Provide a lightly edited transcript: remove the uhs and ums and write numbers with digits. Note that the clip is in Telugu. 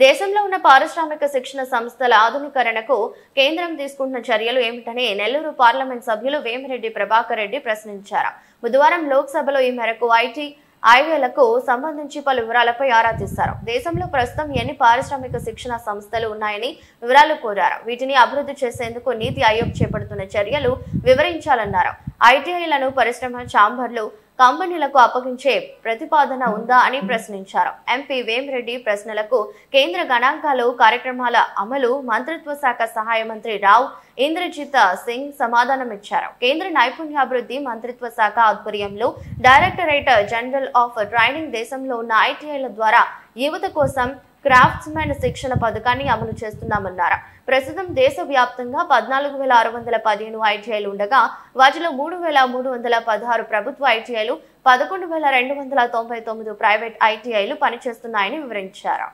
దేశంలో ఉన్న పారిశ్రామిక శిక్షణ సంస్థల ఆధునీకరణకు కేంద్రం తీసుకుంటున్న చర్యలు ఏమిటని నెల్లూరు పార్లమెంట్ సభ్యులు వేమిరెడ్డి ప్రభాకర్ రెడ్డి ప్రశ్నించారు. బుధవారం లోక్సభలో ఈ మేరకు ఐటీ ఐవేలకు సంబంధించి పలు వివరాలపై ఆరా తీశారు. దేశంలో ప్రస్తుతం ఎన్ని పారిశ్రామిక శిక్షణ సంస్థలు ఉన్నాయని వివరాలు కోరారు. వీటిని అభివృద్ధి చేసేందుకు నీతి ఆయోగ్ చేపడుతున్న చర్యలు వివరించాలన్నారు. ఐటీఐలను పరిశ్రమ ఛాంబర్లు కంపెనీలకు అప్పగించే ప్రతిపాదన ఉందా అని ప్రశ్నించారు. ఎంపీ వేమిరెడ్డి ప్రశ్నలకు కేంద్ర గణాంకాలు కార్యక్రమాల అమలు మంత్రిత్వ శాఖ సహాయ మంత్రి రావ్ ఇంద్రజిత్ సింగ్ సమాధానమిచ్చారు. కేంద్ర నైపుణ్యాభివృద్ధి మంత్రిత్వ శాఖ ఆధ్వర్యంలో డైరెక్టరేట్ జనరల్ ఆఫ్ ట్రైనింగ్ దేశంలో ఉన్న ఐటీఐల ద్వారా యువత కోసం క్రాఫ్ట్స్మెన్ శిక్షణ పథకాన్ని అమలు చేస్తున్నామన్నారు. ప్రస్తుతం దేశవ్యాప్తంగా 14,615 ఐటీఐలు ఉండగా వాటిలో 3,316 ప్రభుత్వ ఐటీఐలు, 11,299 ప్రైవేట్ ఐటీఐలు పనిచేస్తున్నాయని వివరించారు.